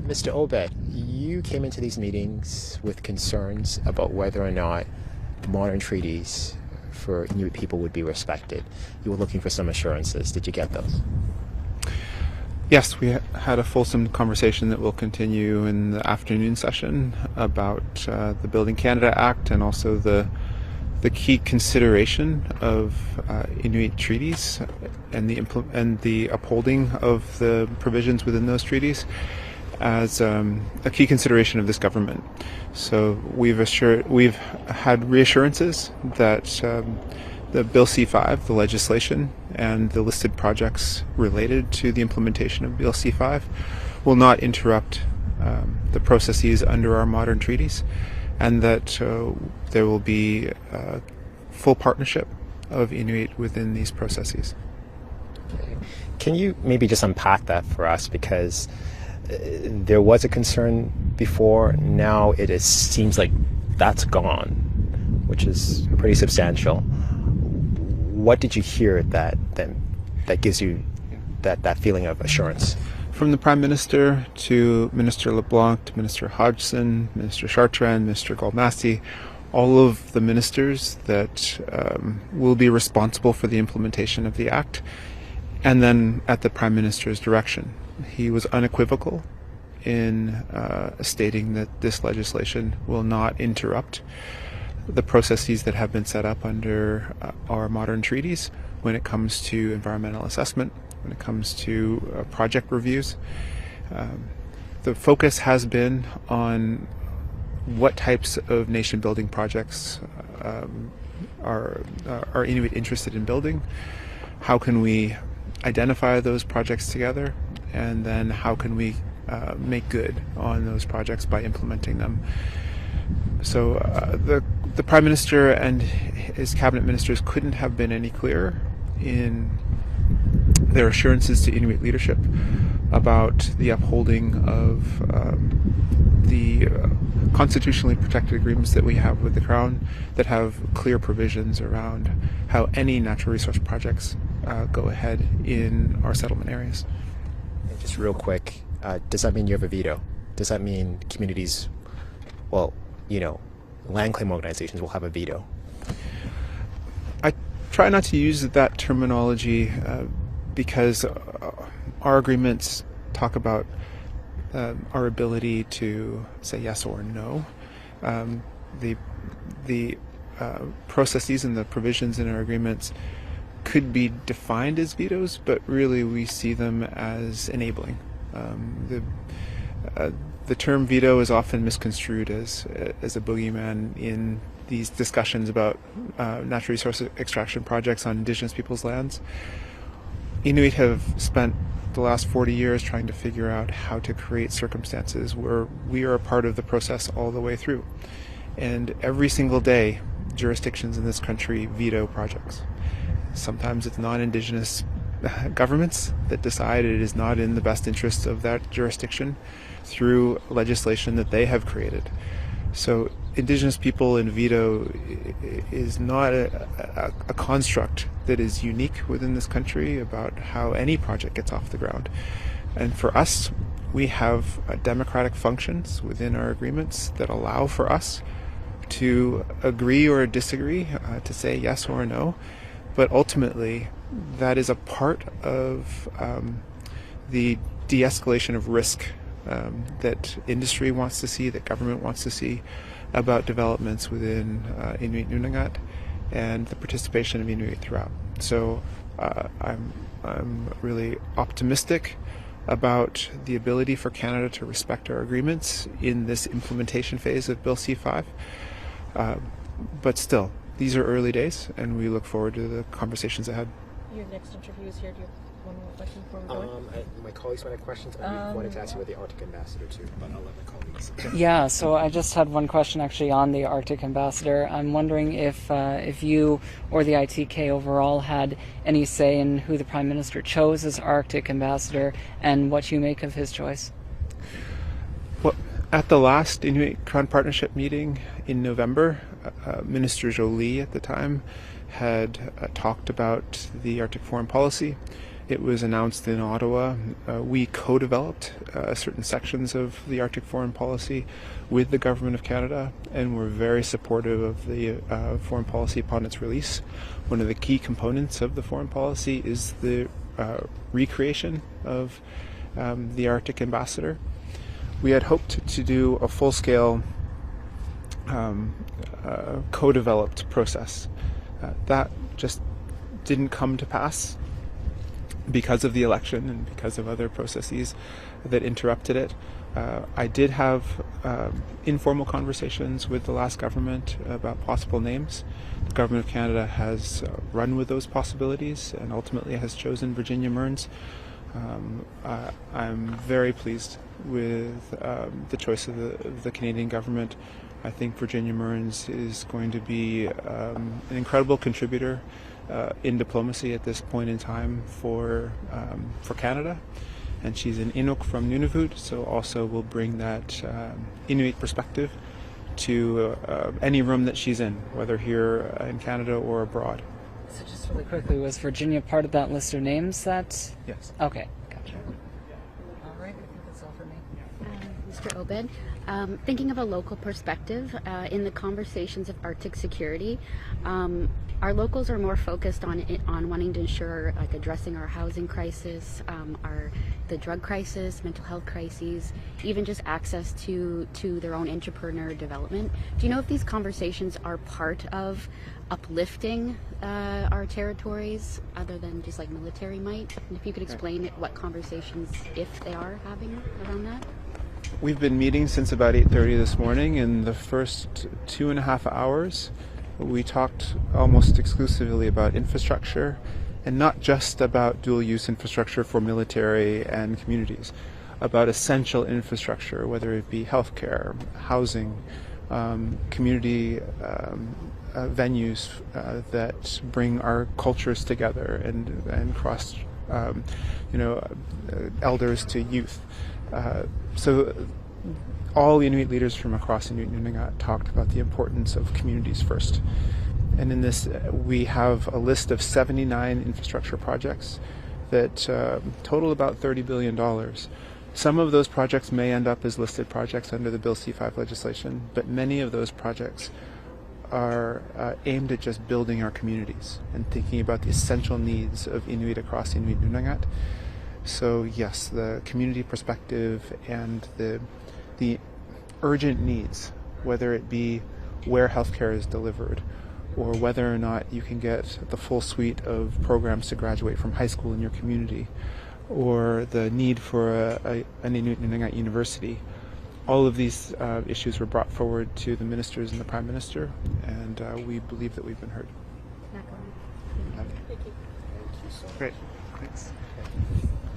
Mr. Obed, you came into these meetings with concerns about whether or not modern treaties for Inuit people would be respected. You were looking for some assurances. Did you get those? Yes, we had a fulsome conversation that will continue in the afternoon session about the Building Canada Act and also the key consideration of Inuit treaties and the upholding of the provisions within those treaties as a key consideration of this government. So we've had reassurances that the Bill C-5, the legislation, and the listed projects related to the implementation of Bill C-5 will not interrupt the processes under our modern treaties, and that there will be full partnership of Inuit within these processes. Okay. Can you maybe just unpack that for us? Because there was a concern before, now it seems like that's gone, which is pretty substantial. What did you hear that gives you that feeling of assurance? From the Prime Minister to Minister LeBlanc to Minister Hodgson, Minister Chartrand, Minister Goldmasty, all of the ministers that will be responsible for the implementation of the Act, and then at the Prime Minister's direction. He was unequivocal in stating that this legislation will not interrupt the processes that have been set up under our modern treaties when it comes to environmental assessment, when it comes to project reviews. The focus has been on what types of nation building projects are Inuit interested in building, how can we identify those projects together, and then how can we make good on those projects by implementing them. So the Prime Minister and his cabinet ministers couldn't have been any clearer in their assurances to Inuit leadership about the upholding of the constitutionally protected agreements that we have with the Crown that have clear provisions around how any natural resource projects go ahead in our settlement areas. And just real quick, does that mean you have a veto? Does that mean communities, well, land claim organizations will have a veto? I try not to use that terminology because our agreements talk about our ability to say yes or no. The processes and the provisions in our agreements could be defined as vetoes, but really we see them as enabling. The term veto is often misconstrued as a boogeyman in these discussions about natural resource extraction projects on Indigenous peoples' lands. Inuit have spent the last 40 years trying to figure out how to create circumstances where we are a part of the process all the way through. And every single day, jurisdictions in this country veto projects. Sometimes it's non-Indigenous governments that decide it is not in the best interest of that jurisdiction through legislation that they have created. So Indigenous people in veto is not a construct that is unique within this country about how any project gets off the ground. And for us, we have democratic functions within our agreements that allow for us to agree or disagree, to say yes or no. But ultimately, that is a part of the de-escalation of risk that industry wants to see, that government wants to see about developments within Inuit Nunangat and the participation of Inuit throughout. So I'm really optimistic about the ability for Canada to respect our agreements in this implementation phase of Bill C-5. But still, these are early days, and we look forward to the conversations ahead. Your next interview is here. Do you have one more question before we go? My colleagues might have questions. I wanted to ask you about the Arctic Ambassador too, but I'll let my colleagues. Yeah, so I just had one question actually on the Arctic Ambassador. I'm wondering if you or the ITK overall had any say in who the Prime Minister chose as Arctic Ambassador and what you make of his choice. Well, at the last Inuit-Crown Partnership meeting in November, Minister Jolie at the time had talked about the Arctic foreign policy It was announced in Ottawa. We co-developed certain sections of the Arctic foreign policy with the Government of Canada, and we're very supportive of the foreign policy upon its release. One of the key components of the foreign policy is the recreation of the Arctic ambassador. We had hoped to do a full-scale co-developed process. That just didn't come to pass because of the election and because of other processes that interrupted it. I did have informal conversations with the last government about possible names. The Government of Canada has run with those possibilities and ultimately has chosen Virginia Mearns. I'm very pleased with the choice of the Canadian government. I think Virginia Mearns is going to be an incredible contributor in diplomacy at this point in time for Canada, and she's an Inuk from Nunavut, so also will bring that Inuit perspective to any room that she's in, whether here in Canada or abroad. So just really quickly, was Virginia part of that list of names that... Yes. Okay, gotcha. All right, I think that's all for me. Mr. Obed, thinking of a local perspective, in the conversations of Arctic security, our locals are more focused on wanting to ensure, like, addressing our housing crisis, the drug crisis, mental health crises, even just access to their own entrepreneur development. Do you know if these conversations are part of uplifting our territories other than just like military might? And if you could explain what conversations, if they are having around that? We've been meeting since about 8:30 this morning. In the first 2.5 hours, we talked almost exclusively about infrastructure, and not just about dual-use infrastructure for military and communities, about essential infrastructure, whether it be healthcare, housing, community venues that bring our cultures together and cross, elders to youth. So all Inuit leaders from across Inuit Nunavut talked about the importance of communities first. And in this, we have a list of 79 infrastructure projects that total about $30 billion. Some of those projects may end up as listed projects under the Bill C-5 legislation, but many of those projects are aimed at just building our communities and thinking about the essential needs of Inuit across Inuit Nunavut. So yes, the community perspective and the urgent needs, whether it be where healthcare is delivered or whether or not you can get the full suite of programs to graduate from high school in your community, or the need for an Inuit Nunavut university. All of these issues were brought forward to the ministers and the Prime Minister, and we believe that we've been heard. Thank you. Great, thanks.